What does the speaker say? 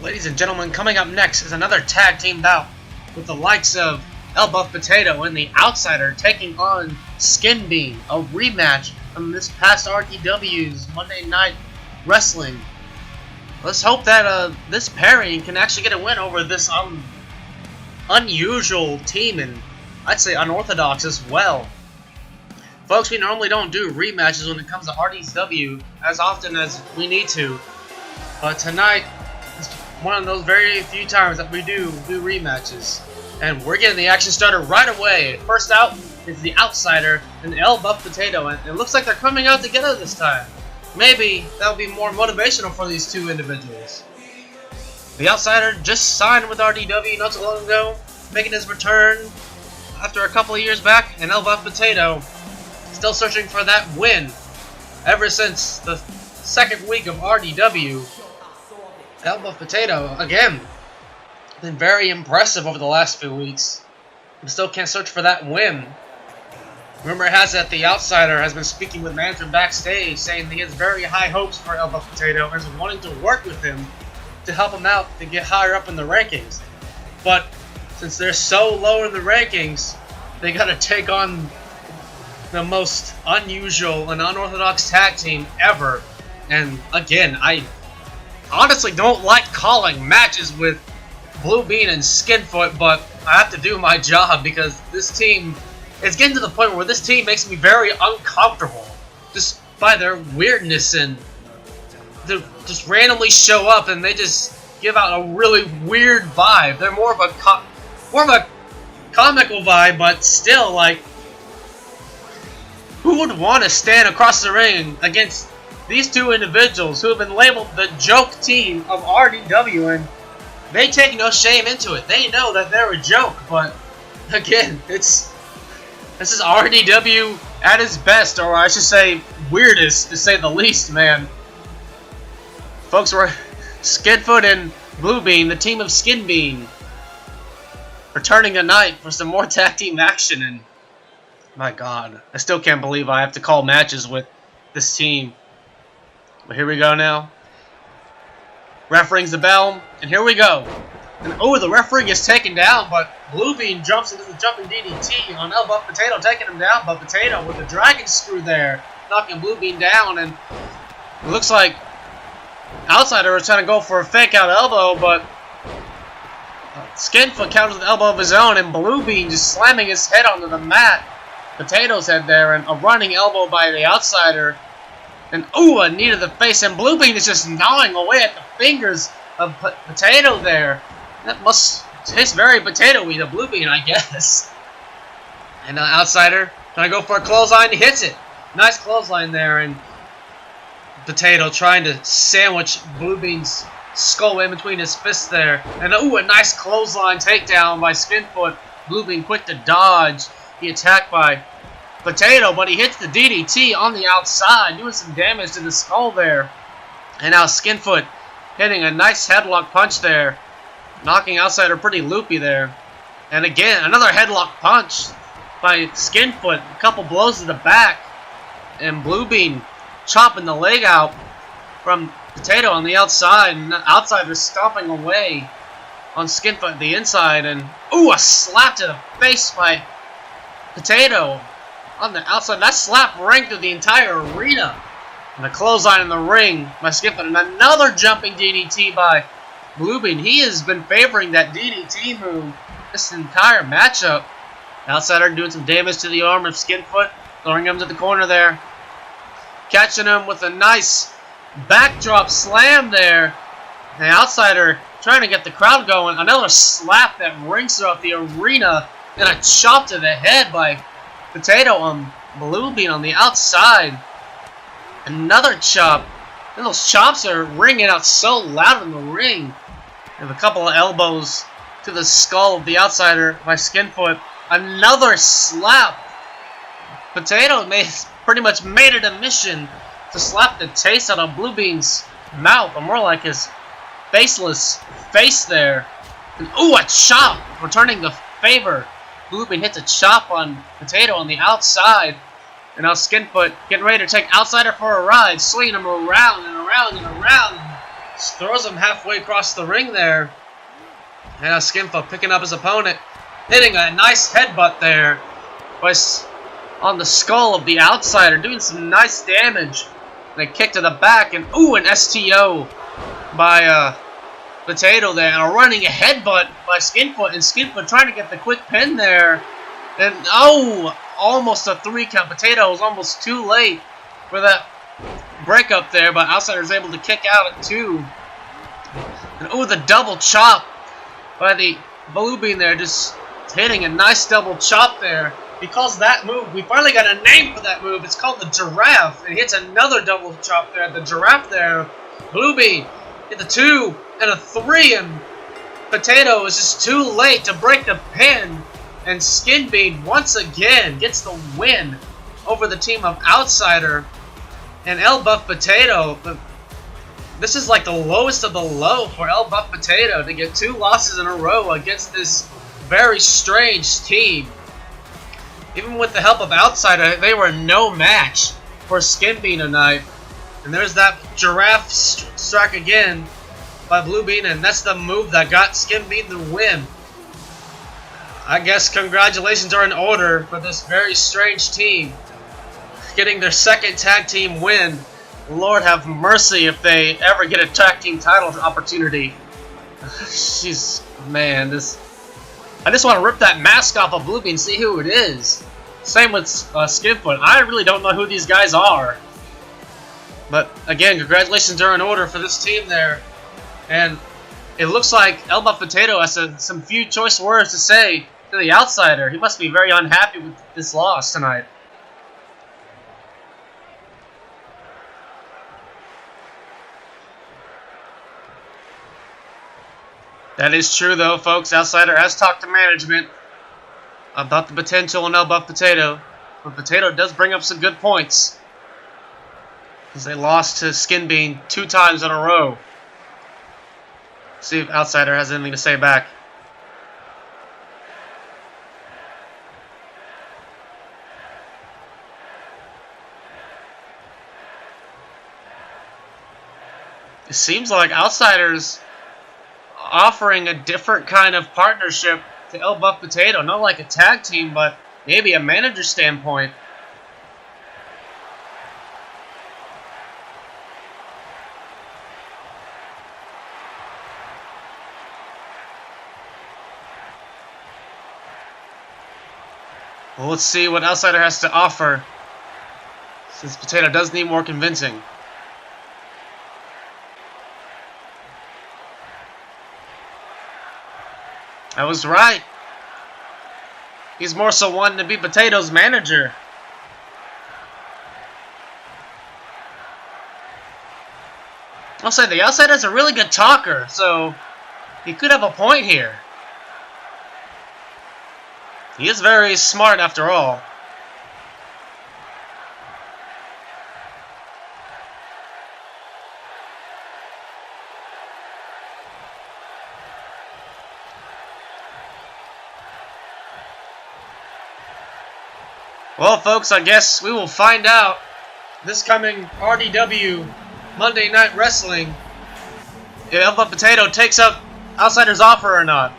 Ladies and gentlemen, coming up next is another tag team bout with the likes of El Buff Potato and the Outsider taking on Skin Bean, a rematch from this past RDW's Monday Night Wrestling. Let's hope that this pairing can actually get a win over this unusual team, and I'd say unorthodox as well. Folks, we normally don't do rematches when it comes to RDW as often as we need to, but tonight is one of those very few times that we do rematches. And we're getting the action started right away. First out is the Outsider and the El Buff Potato, and it looks like they're coming out together this time. Maybe that'll be more motivational for these two individuals. The Outsider just signed with RDW not so long ago, making his return after a couple of years back, and El Buff Potato still searching for that win ever since the second week of RDW. El Buff Potato, again, been very impressive over the last few weeks, but still can't search for that win. Rumor has it that the Outsider has been speaking with management backstage, saying he has very high hopes for El Buff Potato and is wanting to work with him to help him out to get higher up in the rankings. But since they're so low in the rankings, they gotta take on the most unusual and unorthodox tag team ever. And again, I honestly don't like calling matches with Blue Bean and Skinfoot, but I have to do my job because this team is getting to the point where this team makes me very uncomfortable just by their weirdness, and they just randomly show up and they just give out a really weird vibe. They're more of a comical vibe, but still, like, who would want to stand across the ring against these two individuals who have been labeled the joke team of RDW, and they take no shame into it. They know that they're a joke, but again, this is RDW at its best, or I should say weirdest, to say the least, man. Folks, we're Skinfoot and Blue Bean, the team of Skin Bean, returning tonight for some more tag team action, and my god, I still can't believe I have to call matches with this team. But here we go now. Ref rings the bell, and here we go. And oh, the referee gets taken down, but Blue Bean jumps into the jumping DDT on El Buff Potato, taking him down. But Potato with the dragon screw there, knocking Blue Bean down, and it looks like Outsider was trying to go for a fake out elbow, but Skinfoot counters with an elbow of his own, and Blue Bean just slamming his head onto the mat. Potato's head there, and a running elbow by the Outsider. And ooh, a knee to the face, and Blue Bean is just gnawing away at the fingers of Potato there. That must taste very potato-y, the Blue Bean, I guess. And the Outsider trying to go for a clothesline, he hits it. Nice clothesline there, and Potato trying to sandwich Blue Bean's skull in between his fists there. And ooh, a nice clothesline takedown by Skinfoot. Blue Bean quick to dodge the attack by Potato, but he hits the DDT on the outside, doing some damage to the skull there. And now Skinfoot hitting a nice headlock punch there, knocking Outsider pretty loopy there. And again, another headlock punch by Skinfoot, a couple blows to the back, and Blue Bean chopping the leg out from Potato on the outside, and the Outsider stomping away on Skinfoot at the inside, and ooh, a slap to the face by Potato on the outside. That slap rang through the entire arena. And a clothesline in the ring by Skinfoot, and another jumping DDT by Blue Bean. He has been favoring that DDT move this entire matchup. Outsider doing some damage to the arm of Skinfoot, throwing him to the corner there. Catching him with a nice backdrop slam there. The Outsider trying to get the crowd going. Another slap that rings throughout the arena. And a chop to the head by Potato on Blue Bean on the outside. Another chop. And those chops are ringing out so loud in the ring. And a couple of elbows to the skull of the Outsider by Skinfoot. Another slap. Potato pretty much made it a mission to slap the taste out of Blue Bean's mouth, or more like his faceless face there. And ooh, a chop, returning the favor. Blue Bean hits a chop on Potato on the outside. And now Skinfoot getting ready to take Outsider for a ride, swinging him around and around and around. Just throws him halfway across the ring there. And Skinfoot picking up his opponent, hitting a nice headbutt there. Was on the skull of the outsider, doing some nice damage. They kick to the back, and ooh, an STO by Potato there. And a running headbutt by Skinfoot, and Skinfoot trying to get the quick pin there. And oh, almost a 3 count. Potato was almost too late for that breakup there, but outsider is able to kick out at 2. And ooh, the double chop by the Blue Bean there, just hitting a nice double chop there. Because that move, we finally got a name for that move. It's called the Giraffe. And he hits another double chop there. The Giraffe there. Blue Bean hit the 2 and a 3. And Potato is just too late to break the pin. And Skin Bean once again gets the win over the team of Outsider and El Buff Potato. But this is like the lowest of the low for El Buff Potato to get 2 losses in a row against this very strange team. Even with the help of Outsider, they were no match for Skin Bean tonight. And there's that Giraffe strike again by Blue Bean, and that's the move that got Skin Bean the win. I guess congratulations are in order for this very strange team getting their 2nd tag team win. Lord have mercy if they ever get a tag team title opportunity. Jeez, man, I just want to rip that mask off of Blue Bean and see who it is. Same with Skinfoot. I really don't know who these guys are. But again, congratulations are in order for this team there. And it looks like El Buff Potato has some few choice words to say to the Outsider. He must be very unhappy with this loss tonight. That is true, though, folks. Outsider has talked to management about the potential in El Buff Potato. But Potato does bring up some good points, because they lost to Skin Bean 2 times in a row. See if Outsider has anything to say back. It seems like Outsider's offering a different kind of partnership to El Buff Potato. Not like a tag team, but maybe a manager standpoint. Well, let's see what Outsider has to offer, since Potato does need more convincing. I was right. He's more so wanting to be Potato's manager. I'll say the Outsider's a really good talker, so he could have a point here. He is very smart after all. Well, folks, I guess we will find out this coming RDW Monday Night Wrestling if El Buff Potato takes up Outsider's offer or not.